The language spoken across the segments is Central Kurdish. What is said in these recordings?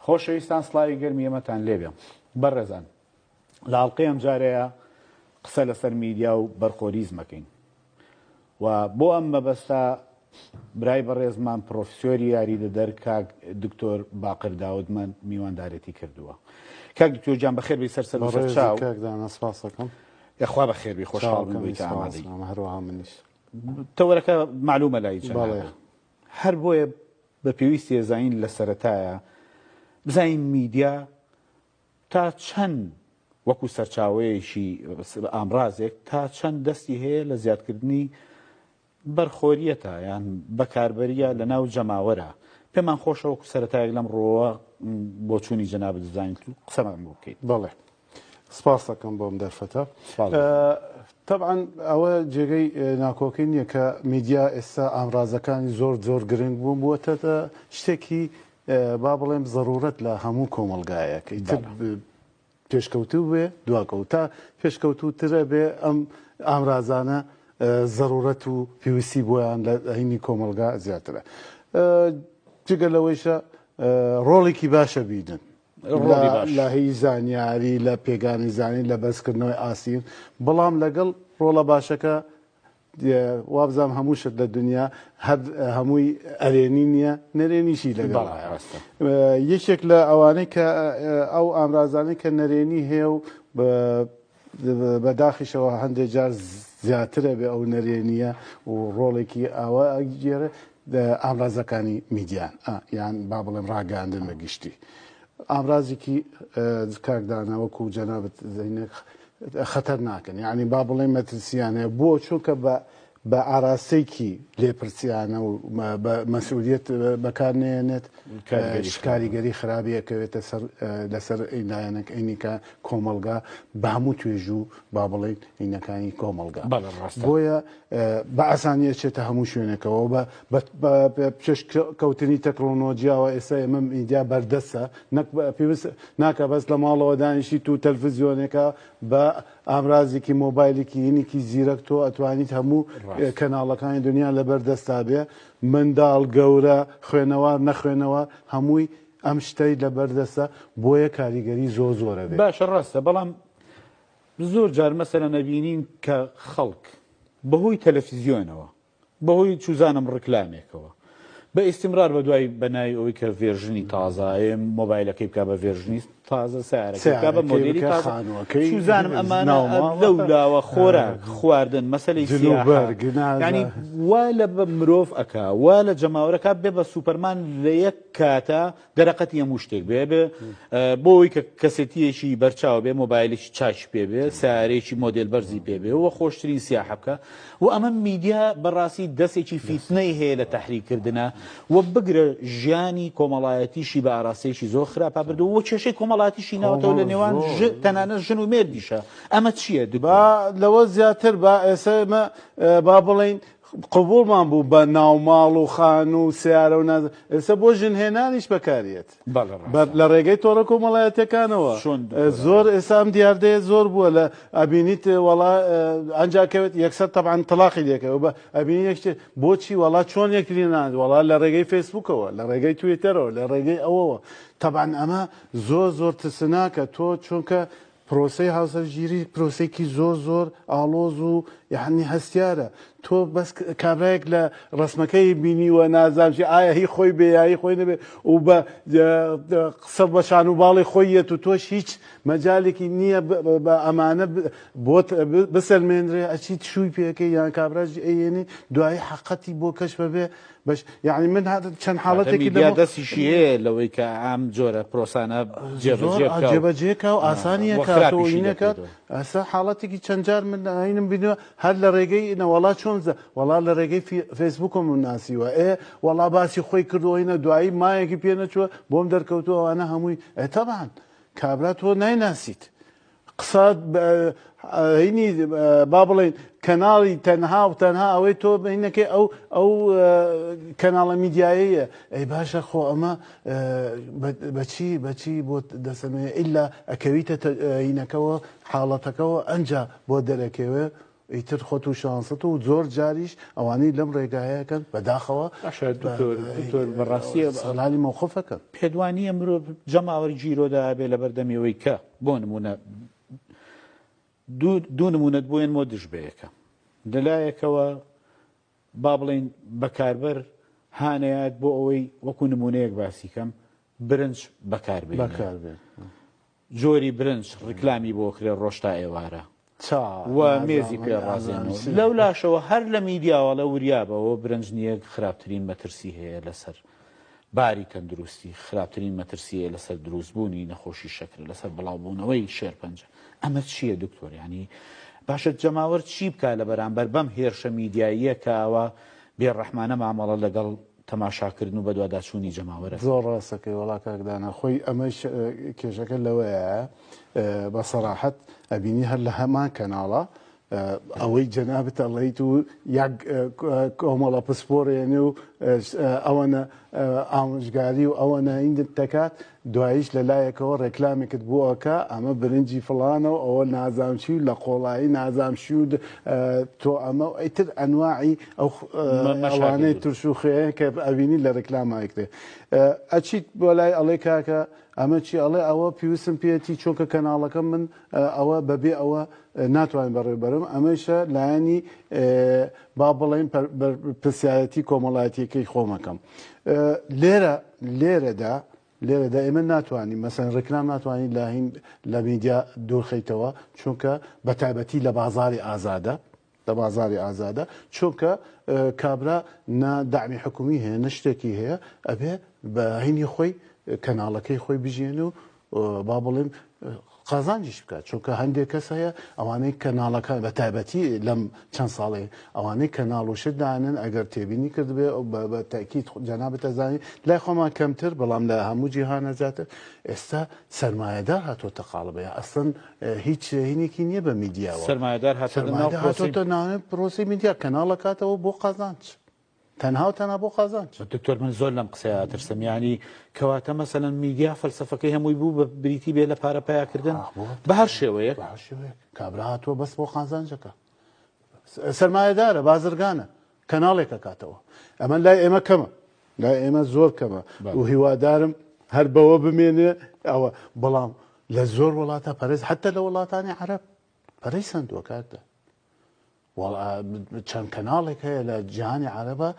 خۆشەویستان سڵاوی گەرمی ئێمەتان لێبێ بەڕێزان لە ئاڵقەی ئەم جارەیە قسە لەسەر میدیا و بەرخۆریزمەکەین و بۆ ئەم مەبەستە برای بەڕێزمان پرۆفسۆری یاریدە دەرکاک دکتۆر باقر داودمان میواندارەتی کردووە. کاک دکتۆر جان بەخێر بی سەر چاو یخوا بەخێر بی خۆشحاڵ بن بۆی ئامادەی هەروەها منیش تەوەرەکە معلومە لای جەنابە هەر بۆیە بە پێویستی ێزانین لە سەرەتایە بزانین میدیا تا چەند وەکو سەرچاوەیەکی ئامڕازێک تا چەند دەستی هەیە لە زیادکردنی بەرخۆریەتە یان بەکاربەریە لە ناو جەماوەرە. پێمان خۆشە وەکو سەرەتایەک لەم ڕۆوە بۆ چوونی جەنابەت دەزانیت و قسەمان بۆ بکەیت. بەڵێ سپاس دەکەم بۆم دەرفەتە. طبعا ئەوە جێگەی ناکۆکەی نییە کە میدیا ئێستا ئامڕازەکانی زۆر گرنگ بوون بووەتە شتێکی با بڵێم ضرورەت لە هەموو کۆمەلگایەک پێشکەوتو بێ دواکەوتە پێشکەوتوترە بێ ئەم ئامرازانە ضرورەت و پێویستی بۆیان لە هینی کۆمەلگا زیاترە. جگە لەوەیشە ڕۆڵێکی باشە بیدن لە هی زانیاری لە پێگانی زانی لە بەسکردنەوەی ئاسین، بەڵام لەگەڵ ڕۆڵە باشەکە وابزانام هەموو شت لە دنیا هەمووی ئەرێنی نییە نەرێنیشی لەگەڵ. یەکێک لە ئەوانەی کە ئەو ئامرازانەی کە نەرێنی هەیە و بەداخیشەوە هەندێک جار زیاترە بێ ئەو نەرێنیە و ڕۆڵێکی ئەوە ئەگیێرە ئامرازەکانی میدیان یان با بڵێم ڕاگەاندن بە گشتی. ئامرازێکی کاکدانە وەکو جەنابەت زەینەک خەتەر ناکەن، یعنی با بڵێ مەترسیانەیە بۆ چونکە بە ئاراستەیەکی لێپرسیانە و بە مەسئولیت بەکارنێنێت کاریگەری خراپیەکەوێتە لەسەر ئەینایەنێک ئەینیکە کۆمەلگا بە هەموو توێژوو با بڵێن ئینەکانی کۆمەلگا بۆیە بە ئاسانیە چێتە هەموو شوێنێکەوە بە پێشکەوتنی تەکنۆلۆژیاوە ئێستا ئێمە میدیا بەردەستە پێویست ناکە بەس لە ماڵەوە دانیشیت و تەلڤیزیۆنێکە بە ئامرازێکی مۆبایلێکی هینێکی زیرەک تۆ ئەتوانیت هەموو کەناڵەکانی دنیا لەبەردەستا بێ، منداڵ گەورە خوێنەوار نەخوێنەوە هەمووی ئەم شتەی لەبەردەستە، بۆیە کاریگەری زۆرە بێت. باشە ڕاستە، بەڵام زۆر جار مەسەلە نەبینین کە خەڵک بەهۆی تەلەڤیزیۆنەوە بەهۆی چوزانم ڕکلامێکەوە بە ئیستیمرار بە دوای بەنای ئەوەی کە ڤێرژنی تازایە مۆبایلەکەی بکە بە ڤێرژنی تازە سیارەکە بە مۆدێلی خانووەکەی چوزانم ئەمانە لەولاوە خۆراک خواردن مەسەلەی ینی وا لە بە مرۆڤ ئەکا وا لە جەماوەرەکە بێ بە سوپەرمان لە یەک کاتە دەرەقەتی هەموو شتێک بێ بۆی کە کەسێتیەکی بەرچاو بێ مۆبایلێکی چاش پێ بێ سیارەیەکی مۆدل بەرزی پێ بێ وە خۆشترین سیاحە بکە و ئەمە میدیا بەڕاستی دەستێکی فیتنەی هەیە لە تەحریکردنە و بگرە ژیانی کۆمەڵایەتیشی بە ئاراستەیەکی زۆر خراپە بردو و کێشەی کۆمەڵاتیشی ناوەتەوە لە نێوان تەنانەت ژن و مێردیشە. ئەمە چییە لەوە زیاتر با ئێستا ئێمە با بڵین قبولمان بوو بە ناوماڵ و خان و سیارە و ناز ئێستا بۆ ژنهێنانیش بەکارێت لە ڕێگەی تۆڕە کۆمەڵایەتەکانەوە زۆر ئێستا ئەم دیاردەیە زۆر بووە لە ئەبینیت وڵا ئەنجاکەوێت یەکسەر تەبعاً تەلاقی دێکەوە بە ئەبینی یەکشتێ بۆچی وڵا چۆن یەکترینان وڵا لە ڕێگەی فێسبووکەوە لە ڕێگەی تویتەرەوە لە ڕێگەی ئەوەوە تەبعاً ئەمە زۆر ترسناکە تۆ چونکە پرۆسەی هاوسەرگیری پرۆسێکی زۆر ئاڵۆز و یعنی هەستیارە تۆ بەس کابراەک لە ڕسمەکەی بینیوە نازانشی ئایا هی خۆی بێ یایی خۆی نەبێ و بە قسە بە شان و باڵی خۆیەت و تۆش هیچ مەجالێکی نییە بە ئەمانە بۆت بسەلمێنرێ ئەچیت شووی پێەکەی یان کابراژی ئەیێنی دوایی حەقەتی بۆ کەش بەبێ باش یعنی من چەند حاڵەتێکی دەستیشی هەیە لەوەی کە ئەم جۆرە پرۆسانە جێبەجێکە و ئاسانیە کاتۆینەکەات ئەسا حاڵەتێکی چەند جار من هینم بینەوە هەر لە ڕێگەی نەوەڵا چۆنزە وەڵا لە ڕێگەی فێسبووکم ناسیوە وەڵا باسی خۆی کردوینە دوایی مایەکی پێ نەچووە بۆم دەرکەوتووە ئەوانە هەمووی تەبعاً کابرا تۆ نایناسیت قسات هینی با بڵێن کەناڵی تەنها و تەنها ئەوەی تۆ بینەکەی ئەو کەناڵە میدیایەیە ئەی باشە خۆ ئەمە بەچی بۆ دەسەنوێ ئیلا ئەکەویتە هینەکەەوە حاڵەتەکەەوە ئەنج بۆ دەرەکەوێ ئیتر خۆت و شانست و زۆر جاریش ئەوانەی لەم ڕێگایەکەن بەداخەوە دکتۆر بەڕاستی سەڵانی مۆخفەکەن پێدوانیە مرۆڤ جەماوەری جیرۆدا بێ لە بەردەمیەوەی کە بۆ نمونە دوو نمونەت بۆیان بۆ دژبەیەەکە لەلایەکەوە با بڵێن بەکاربەر هانەیەات بۆ ئەوەی وەکو نمونەیەک باسی کەم برنج بەکاربێت جۆری برنج ڕکلامی بۆ کرێ ڕۆشتا ئێوارە و مێزی پێڕازێنەوە لەو لاشەوە هەر لە میدیاوە لە وریابەوە برنج نییە خراپترین مەترسی هەیە لەسەر باری تەندروستی خراپترین مەترسی هەیە لەسەر دروستبوونی نەخۆشی شەکر لەسەر بڵاوبوونەوەی شێرپەنجە ئەمە چییە دکتۆر ینی باشە جەماوەر چی بکە لە بەرامبەر بەم هێرشە میدیاییە کەوە بێڕەحمانە مامەڵە لەگەڵ تەماشاکردن و بەدواداچوونی جەماوەرە زۆر ڕاستەکەی وڵا کاکدانە خۆی ئەمەش کێشەکە لەوەیە بە سەراحەت ئەبینی هەر لە هەمان کەناڵە ئەوەی جەنابێت ئەڵێیت و یەک کۆمەڵە پسپۆڕێنێ و ئەوەنە ئامۆژگاری و ئەوەنە هیندت دەکات دواییش لەلایەکەوە ڕێکلامێکت بۆ ئەوکە ئەمە برنجی فڵانەوە ئەوە نازانچی و لە قۆڵایی نازانشی و تۆ ئەمە ئەیتر ئەنواعی ئەو ئەوانەی ترشوخەیە کە ئەبینی لە ڕێکلامایکرێ ئەچیت بۆ لای ئەڵێ کاکە ئەمە چی ئەڵێ ئەوە پێویستم پێێتی چۆکە کەناڵەکە من ئەوە بەبێ ئەوە ناتوانین بەڕێبەرم ئەمەشە لایەنی با بڵێن پرسیارەتی کۆمەڵایەتیەکەی خۆمەکەم لێرەدا ئێمە ناتوانین مەسەن ڕێکلام ناتوانین لە میدیا دوورخەیتەوە چونکە بە تایبەتی لە بازاری ئازادە چونکە کابرا نەداعمی حکومی هەیە نە شتێکی هەیە ئەبێ بە هینی خۆی کەناڵەکەی خۆی بژێن و با بڵێم قازانجیش بکات چونکە هەندێک کەس هەیە ئەوانەی کەناڵەکە بە تایبەتی لەم چەند ساڵێ ئەوانەی کەناڵ و شت دانن ئەگەر تێبینی کردبێ بە تاکید جەنابەت ئەزانی لای خۆمان کەمتر بەڵام لە هەموو جیهانە زیاتر ئێستا سەرمایەدار هاتۆتە قاڵبەیە ئەسڵەن هیچ هینێکی نییە بە میدیاوە سەرمایەدار هاتۆتە ناوێ پرۆسی میدیا کەناڵە کاتەوە بۆ قازانج تەنها و تەنها بۆ قازانج دکتۆر من زۆر لەم قسەیە ترسم ینی کەواتە مەسەلەن میدیا فەلسەفەکەی هەمووی بوو بە بریتی بێ لە پارە پیاکردن بە هەر شێوەیە کابرا هاتووە بەس بۆ قازانجەکە سەرمایەدارە بازرگانە کەناڵێکە کاتەوە ئەمە لای ئێمە کەمە لای ئێمە زۆر کەمە و هیوادارم هەر بەوە بمێنێ ئەوە بەڵام لە زۆر وڵاتە پەرێز حتى لە وڵاتانی عەرەب پەرەی سندووە کاتە چەند کەناڵێک هەیە لە جیهانی عەرەبە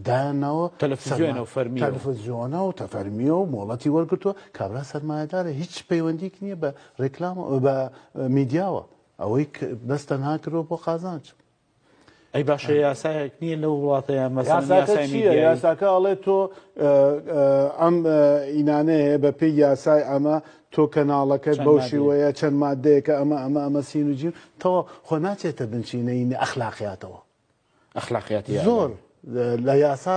دایانەوە تەلەڤیزیۆنە و تەفەرمیە و مۆڵەتی وەرگرتووە کابرا سەرمایەدارە هیچ پەیوەندیک نییە بە ڕێکلام بە میدیاوە ئەوەی بەس تەنها کردەوە بۆ قازانج ئەی باشە یاسایەک نییە لەو وڵاتەیە یاساکە ئەڵێ تۆ ئەم ئینانەیە بە پێی یاسای ئەمە تۆ کەناڵەکەت بەو شێوەیە چەند مادەیەکە ئەمە سینوجین تەوە خۆ ناچێتە بنچینەی ئەخلاقیاتەوە ئەخلاقیاتی زۆر لە یاسا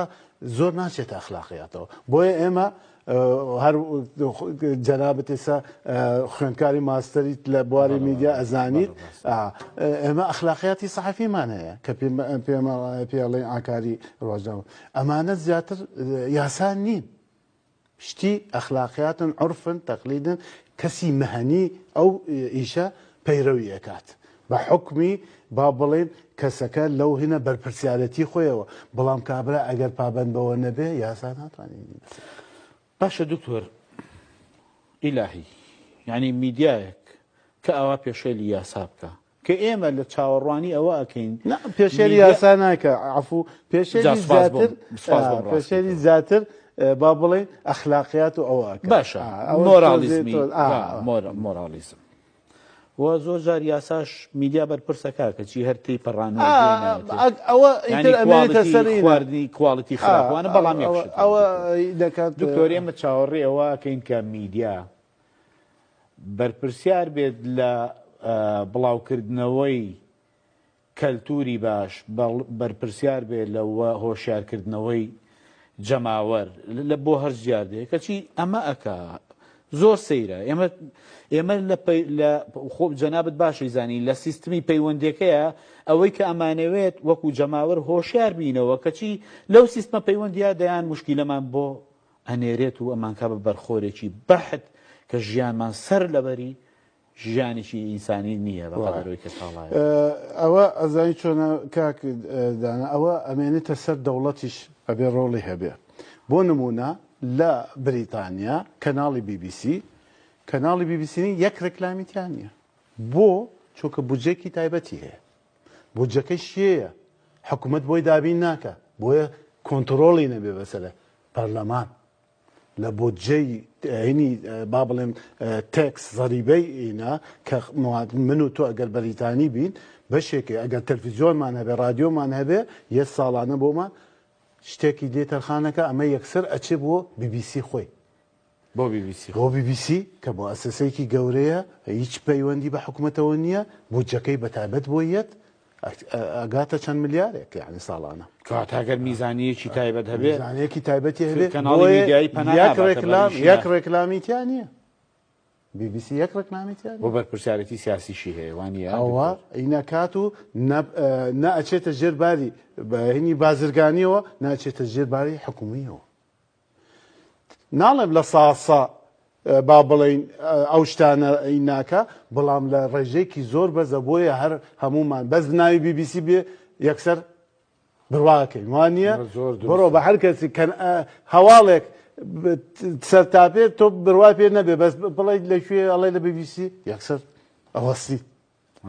زۆر ناچێتە ئەخلاقیاتەوە بۆیە ئێمە هەر جەنابەت ئێستا خوێندکاری ماستەریت لە بواری میدیا ئەزانیت ئێمە ئەخلاقیاتی سەحەفیمان هەیە کە پێڵێن ئاکاری ڕۆژنامە ئەمانە زیاتر یاسان نین شتی ئەخلاقیاتن عورفن تەقلیدن کەسی مەهەنی ئەو ئیشە پەیڕەوی ئەکات بە حکمی با بڵێن کەسەکە لەو هینە بەرپرسیارەتی خۆیەوە بەڵام کابرا ئەگەر پابەند بەوە نەبێ یاسا ناتوانین باشە دکتۆر ئیلاهی ینی میدیایەک کە ئەوە پێشێلی یاسا بکە کە ئێمە لە چاوەڕوانی ئەوە ئەکەین پێشێلی یاسا ناکە عفو پێشێلی زیاتر با بڵێن ئەخلاقیات و ئەوە باشە مۆرالیزمی مۆرالیزم و زۆر جار یاساش میدیا بەرپرسەکە کەچی هەر تی پەڕانەوە ئەوە خواردنی کواڵیتی خراپوانە بەڵام ئەوە دەکات دکتۆر ئێمە چاوەڕێ ئەوە کەین کە میدیا بەرپرسیار بێت لە بڵاوکردنەوەی کەلتوری باش بەرپرسیار بێت لەوە هۆشیارکردنەوەی جەماوەر لە بۆ هەر جیاردەیە کەچی ئەمە ئەکا زۆر سەیرە ئێمە لە خۆ جەنابەت باشی زانی لە سیستمی پەیوەندەکەیە ئەوەی کە ئەمانەوێت وەکو جەماوەر هۆشیار بینەوە کەچی لەو سیستمە پەیوەندیا دەیان مشکیلەمان بۆ ئەنێرێت و ئەمانکە بە بەرخۆرێکی بەحت کە ژیانمان سەر لەبەری ژیانێکی ئینسانی نییە بەقەدەرەوەی کە تاڵایە ئەوە ئەزانی چۆنە کاک دانا ئەوە ئەمێنێتە سەر دەوڵەتیش ئەبێ ڕۆڵی هەبێ بۆ نمونە لە بریتانیا کەناڵی BBC کەناڵی BBC یەک ڕێکلامیتیان نیە بۆ چۆکە بودجێکی تایبەتی هەیە بودجەکەی شیەیە حکوومەت بۆی دابین ناکە بۆیە کۆنتترۆڵی نەبێ بەسەرە پەرلەمان لە بودجەی هینی با بڵێم تێکس زەریبەی ئینا کە من و تۆ ئەگەر بەریتانی بین بەشێکی ئەگەر تەلڤیزیۆنمان هەبێ رادیۆمان هەبێ یە ساڵانە بۆمان شتێکی دێ تەرخانەکە ئەمە یەکسەر ئەچێ بۆ BBC خۆی بۆ BBC BBC کە بۆ ئەسەسەیەکی گەورەیە هیچ پەیوەندی بە حکوومەتەوە نییە بودجەکەی بەتایبەت بۆ یەت ئەگاتە چەند ملیارێک یعنی ساڵانە کاتاگەر میزانیەکی تایبەت هەبێ میزانیەکی تایبەتی هەبێ یەک ڕێکلامیتیان نییە BBC یەک ڕێکلامیتیان بۆ بەرپرسیارەتی سیاسیشی هەیە وانە ئەوە ئینەکات و نەئەچێتە ژێرباری بەهینی بازرگانیەوە ناچێتە ژێرباری حکومیەوە ناڵێم لە ساسا با بڵین ئەو شتانە ناکە بەڵام لە ڕێژەیەکی زۆر بەزە بۆیە هەر هەمومان بەس ناوی BBC بێ یەکسەر بڕواکەین وانە بڕۆ بە هەر کەسی هەواڵێک سەرتاپێت تۆ بڕوا پێ نەبێ بەس بڵێ لەکوێ ئەڵێ لە BBC یەکسەر ئەوەستی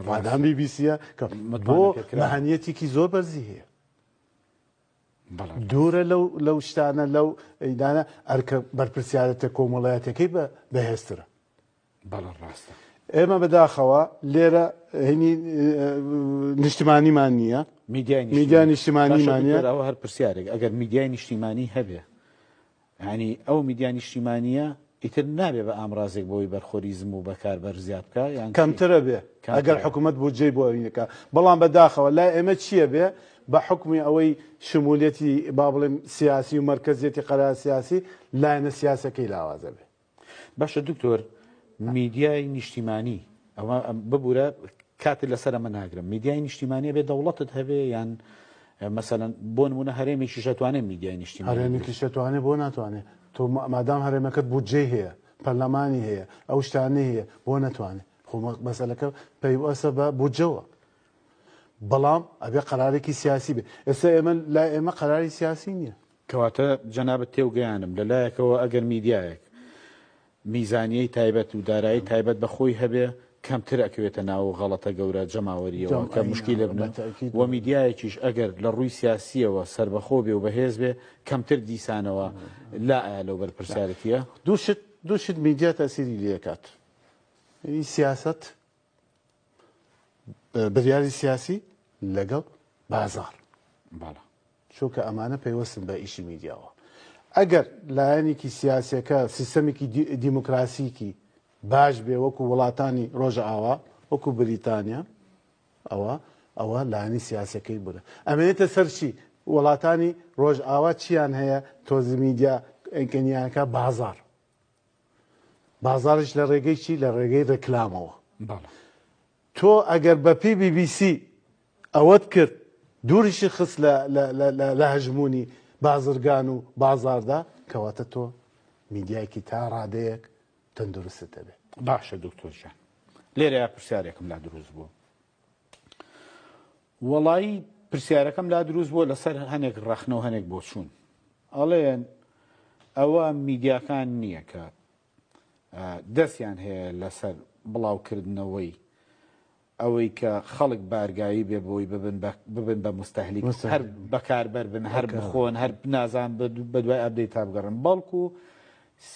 ڕادام BBCە کە بۆ مەهانیەتێکی زۆر بەرزی هەیە دوورە لەو شتانە لەو ئەیدانە ئەرکە بەرپرسیارەتە کۆمەڵایەتەکەی بەهێزترە بەڵێ ڕاستە ئێمە بەداخەوە لێرە هینی نیشتیمانیمان نییە میدیا نیشتیمانیمان نیە ئەوە هەر پرسیارێک ئەگەر میدیای نیشتیمانی هەبێ ینی ئەو میدیا نیشتیمانیە ئیتر نابێ بە ئامرازێک بۆی بەرخۆریزم و بەکاربەر زیاد بکە یان کەمترە بێ ئەگەر حکوومەت بودجەی بۆ ئەوینەکە بەڵام بەداخەوە لای ئێمە چییە بێ بە حکمی ئەوەی شمولەتی با بڵێم سیاسی و مرکزیەتی قەرار سیاسی لایەنە سیاسەکەی لاوازە بێ باشە دکتۆر میدیای نیشتیمانی ئەوە ببوورە کاتی لەسەر ئەمە ناگرم میدیای نیشتیمانیە بێ دەوڵەتت هەبێ یان مەسەلەن بۆ نمونە هەرێمێکی شەتوانێت میدیای نیشتیمانی هەرێمێکی شەتوانێت بۆ ناتوانێت تۆ مادام هەرێمەکەت بودجێ هەیە پەرلەمانی هەیە ئەو شتانە هەیە بۆ نەتوانێت خۆ مەسەلەکە پەیوەسە بە بودجەوە بەڵام ئەبێ قەرارێکی سیاسی بێ ئێستا ئێمە لای ئێمە قەراری سیاسی نییە کەواتە جەنابەت تێوگەیانم لەلایەکەوە ئەگەر میدیایەک میزانیەی تایبەت و دارایی تایبەت بە خۆی هەبێ کەمتر ئەکەوێتە ناو غەڵەتە گەورە جەماوەریەوە کە مشکیلە بنێت و میدیایەکیش ئەگەر لە ڕووی سیاسیەوە سربەخۆ بێ و بەهێز بێ کەمتر دیسانەوە لا لەو بەرپرسیارەتیە دووشت میدیا تاسیری لێکات سیاست بڕیاری سیاسی لەگەڵ بازار چۆکە ئەمانە پەیوەستن بە ئیشی میدیاوە ئەگەر لایەنێکی سیاسەکە سیستەمێکی دیموکراسیکی باش بێ وەکو وڵاتانی ڕۆژە ئاوا وەکو بریتانیا ئەوە لایەنی سیاسەکەی بورە ئەمێنێتە سەرچی وڵاتانی ڕۆژ ئاوا چیان هەیە تۆزی میدیا ئەنکەنیانەکە بازارش لە ڕێگەی چی لە ڕێگەی ڕێکلامەوە تۆ ئەگەر بە BBC ئەوەت کرد دووریشی خست لە هەژمونی بازرگان و بازاردا کەواتە تۆ میدیایکی تا ڕادەیەک تەندروستە بێ باشە دکتۆرجان لێرە پرسیارێکم لا دروست بوو وەڵایی پرسیارەکەم لا دروست بووە لەسەر هەنێک ڕەخنەوە هەنێک بۆ چوون ئەڵێن ئەوە میدیاکان نییە کە دەستیان هەیە لەسەر بڵاوکردنەوەی ئەوەی کە خەڵک بارگایی بێ بۆی ببن بە مستەهلیک هەر بەکاربەر بن هەر بخۆن هەر بنازان بە دوای ئەبدەی تا بگەڕن بەڵکو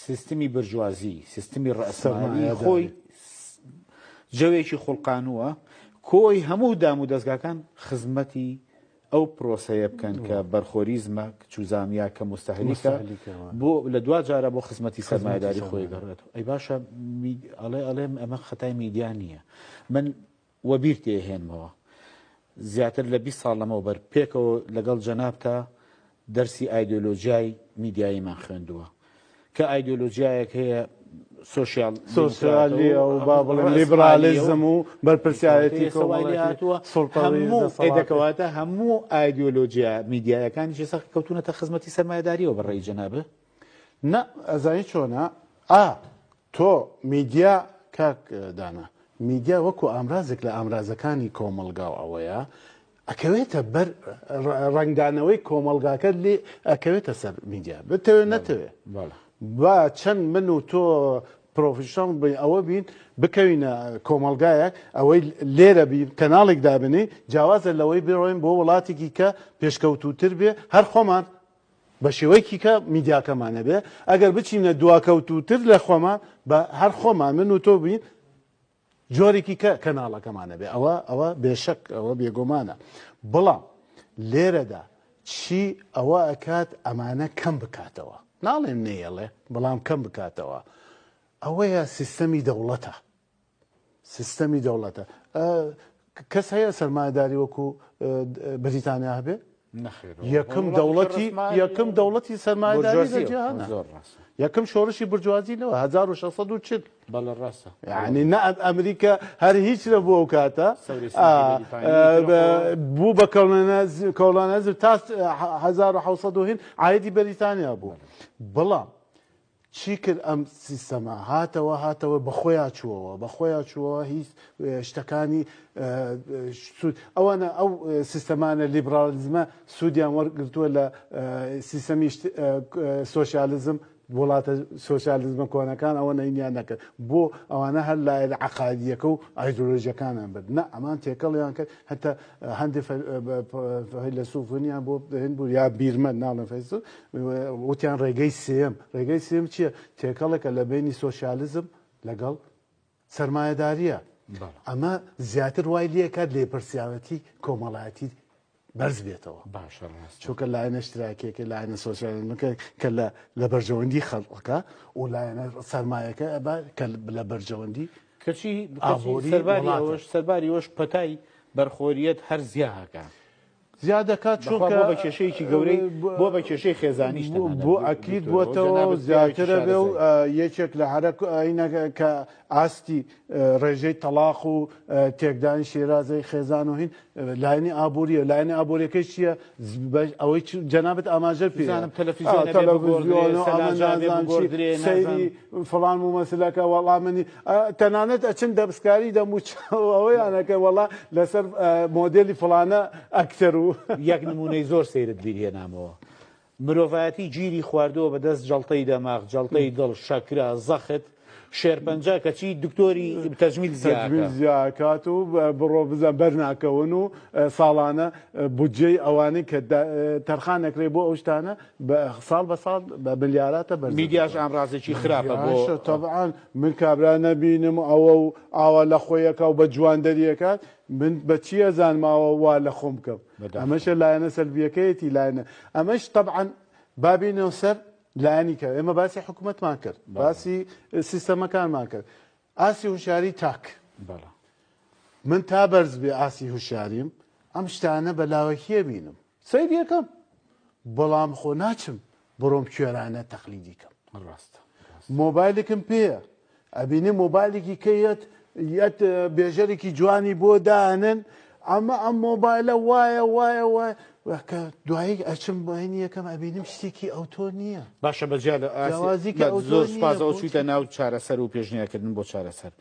سیستمی برژوازی سیستمی ڕەسەمالی خۆی جەوێکی خوڵقانووە کۆی هەموو دام و دەستگاکان خزمەتی ئەو پرۆسەیە بکەن کە بەرخۆریزمە چوزامیا کە مستەهلیکە بۆ لە دوا جارە بۆ خزمەتی سەرمایه‌داری خۆی گەڕێتەوە ئەی باشە ئەڵێم ئەمە خەتای میدیا نییە من وەبیر تێهێنمەوە زیاتر لە 20 ساڵ لەمەوە بەر پێکەوە لەگەڵ جەناب تا دەرسی ئایدۆلۆژیای میدیاییمان خوێندووە کە ئایدۆلۆژیایەک هەیە سۆسیالی ئەو با بڵێم لیبرالیزم و بەرپرسیارەتی دەکەواتە هەموو ئایدۆلۆژیا میدیایەکانی سەخت کەوتونەتە خزمەتی سەرمایه‌داریەوە بەڕێی جەنابە نە ئەزانی چۆنە تۆ میدیا کاک دانا میدیا وەکو ئامرازێک لە ئامرازەکانی کۆمەلگا و ئەوەیە ئەکەوێتە بەر ڕنگدانەوەی کۆمەلگاکە لێ ئەکەوێتە سەر میدیا بتەوێت نەتەوێت با چەند من و تۆ پرۆفیشنڵ ئەوە بین بکەوینە کۆمەلگایەک ئەوەی لێرە بین کەناڵێک دابنی جیاوازە لەوەی بڕۆین بۆ وڵاتێکی کە پێشکەوتوتر بێ هەر خۆمان بە شێوەیەکی کە میدیاکەمانە بێ ئەگەر بچینە دواکەوتوتر لە خۆمان بە هەر خۆمان من و تۆ بین جۆرێکی کە کەناڵەکەمانە بێ ئەوە بێشەک ئەوە بێگومانە بەڵام لێرەدا چی ئەوە ئەکات ئەمانە کەم بکاتەوە ناڵێم نێڵێ بەڵام کەم بکاتەوە ئەوەیە سیستەمی دەوڵەتە سیستەمی دەوڵەتە کەس هەیە سەرمایهداری وەکو بریتانیا هەبێ یەکەم دەوڵەتی سەرمایهداری لە جیهانە یەکەم شۆڕشی برجوازی لەوە 1640 بەڵە ڕاستە یعنی نە ئەمریکا هەر هیچ لە بۆ ئەو کاتە بوو بە کۆڵانەزر تا 1600 عایدی بەریتانیا بوو بەڵام چی کرد ئەم سیستەمە هاتەوە بەخۆیان چووەوە هیچ شتەکانی ئەوانە ئەو سیستەمانە لیبرالیزمە سوودیان وەرگرتووە لە سیستەمی سۆشیالیزم وڵاتە سۆشیالیزمە کۆنەکان ئەوە نەینیان نەکرد بۆ ئەوانە هەر لای عقایدیەکە و ئایدۆلۆژیەکانیان برد نە ئەمان تێکەڵیان کرد هەتا هەندێک لە سوفنیان بۆ هێن بوو یا بیرمەن ناڵێن فەیسبوک وتیان ڕێگەی سێم چییە تێکەڵێکە لە بینی سۆشیالیزم لەگەڵ سەرمایەداریە ئەمە زیاتر وای لێ کات لێپرسیاوەتی کۆمەڵایەتی بەرز بێتەوە باشە چونکە لایەنە اشتراکێکە لایەنە سۆسیالیزمەکە کە لە بەرژەوەندی خەڵقەکە و لایەنە سەرمایەکە کە لە بەرژەوەندی کەچی سەرباری ئەوش پەتای بەرخۆریەت هەر زیاهاکە زیاد دەکات چونکە بە کێشەیەکی گەورەی بۆ بە کێشەی خێزانیش بۆ ئەکید بۆتەوە زیاترە بێ و یەکێک لە هەرەکە کە ئاستی ڕێژەی تەلاق و تێکدانی شێرازەی خێزان و هین لایەنی ئابوووریە لایەنی ئابوووریەکەی چییە ئەوەی جەنابەت ئاماژە پێزانم سەیری فڵان و مەسلەکە وەڵامنی تەنانەت ئەچن دەبسکاری دەموچەوەیانەکە وەڵا لەسەر مۆدێلی فڵانە ئەکتەر و یەک نمونەی زۆر سەیرت بیرهێنامەوە مرۆڤایەتی گیری خواردەوە بەدەست جەڵتەی دەماغ جەڵتەی دڵ شەکرا زەخت شێرپەنجە کەچی دکتۆری تەجمیل زیاکات و بڕۆ بزان بەرناکەون و ساڵانە بودجەی ئەوانەی کە تەرخانەکرێ بۆ ئەو شتانە ساڵ بە ساڵ بە ملیاراتە بەر میدیاش ئامڕازێکی خراپە بۆ تەبعان من کابرا نەبینم ئەوە و ئاوا لە خۆیەکە و بە جواندەریەکات من بە چیە زانماوە وا لە خۆم بکەم ئەمەشە لایەنە سەلبیەکەیەتی لایەنە ئەمەش تەبعان بابینەوە سەر لایەنی کرد ئێمە باسی حکوومەتمان کرد باسی سیستەمەکانمان کرد ئاسی هوشیاری تاک من تا بەرز بێ ئاسی هوشیاریم ئەم شتانە بەلاوەکیە بینم سەیر یەکەم بەڵام خۆ ناچم بڕۆم کوێرانە تەقلیدی کەم ڕاستە مۆبایلێکم پێیە ئەبینێ مۆبایلێکی کەیەت یەت بێژەرێکی جوانی بۆ دانن ئەمە ئەم مۆبایلە وایە کە دوایی ئەچم بەهێنی یەکەم ئەبینم شتێکی ئەوتۆ نییە باشە بەجیا زۆر سپاسەوە چوویتە ناو چارەسەر و پێشنیارکردن بۆ چارەسەر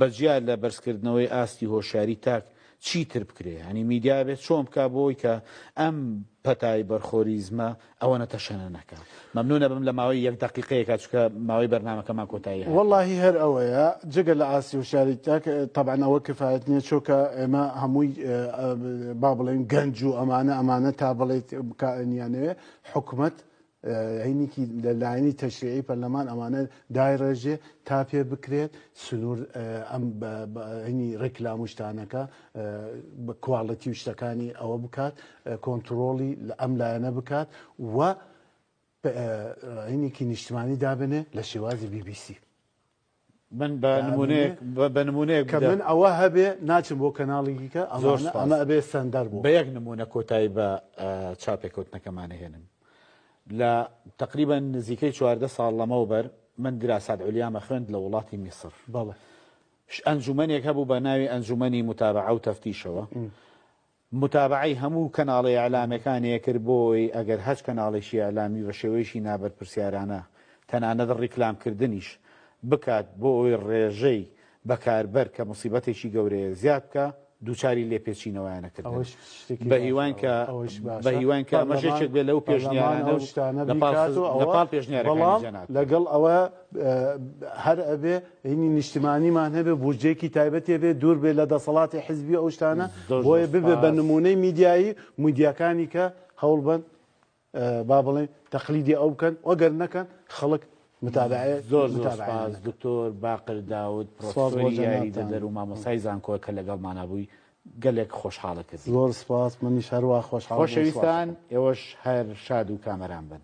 بەجیا لە بەرزکردنەوەی ئاستی هۆشیاری تاک چیتر بکرێ هەنی میدیا بێت چۆن بکە بۆی کە ئەم پەتای بەرخۆریزمە ئەوەنە تەشەنە نەکە مەمنونە بم لە ماوەی یەک دقیقەیەکە چکە ماوەی بەرنامەکەمان کۆتایی واللهی هەر ئەوەیە جگە لە ئاسی هوشیاری تاک طبعا ئەوە کفایەت نییە چۆکە ئێمە هەمووی با بڵێن گەنج و ئەمانە تا بڵێت بکانیانەوێ حکوومەت عینێکی لە لایەنی تەشریعی پەرلەمان ئەمانە دایڕێژێ تا پێ بکرێت سنوور ئەم هینی ڕێکلام و شتانەکە کواڵەتی و شتەکانی ئەوە بکات کۆنتترۆڵی لە ئەم لایەنە بکات و عینێکی نیشتمانی دابنێ لە شێوازی BBC من بە نمونەیەک کە من ئەوە هەبێ ناچم بۆ کەناڵێکیکە ئەمە ئەبێ سەندەر بوو بە یەک نمونە کۆتایی بە چاپێککەوتنەکەمانە هێنم لە تقریبا نزیکەی 14 ساڵ لەمەوبەر من دراسات عولیامە خوێند لە وڵاتی میسر بەڵێ ئەنجومەنێک هەبوو بە ناوی ئەنجومەنی متابعە و تەفتیشەوە متابعەی هەموو کەناڵی ئەعلامەکانیە کرد بۆی ئەگەر هەچ کەناڵێکی ئەعلامی بە شێوەیەشی نابەرپرسیارانە تەنانەت ڕیکلامکردنیش بکات بۆ ئەوی ڕێژەی بەکاربەر کە مصیبەتێکی گەورەیە زیاد بکە دووچاری لێپێچینەوەیانەکردن بە هیوان کە ئەمەشێک بێت لەو پێشنیارانە لەپاڵ پێشنیارەکان لەگەڵ ئەوە هەر ئەبێ هینی نیشتمانیمان هەبێ بودجێکی تایبەتێ بێ دوور بێ لە دەسەڵاتی حیزبی ئەو شتانە بۆیە ببێ بە نمونەی میدیایی میدیاکانی کە هەوڵ بن با بڵێ تەقلیدی ئەو بکەن وەگەر نەکەن خەڵک متابعە زۆر سپاس دکتۆر باقر داود پرۆفێسۆری یاریدە دەر و مامۆستای زانکۆ کە لەگەڵمانە بووی گەلێک خۆشحاڵە کردی. زۆر سپاس منیش هەروە خۆشحاڵ. خۆشەویستان ئێوەش هەر شاد و کامەران بن.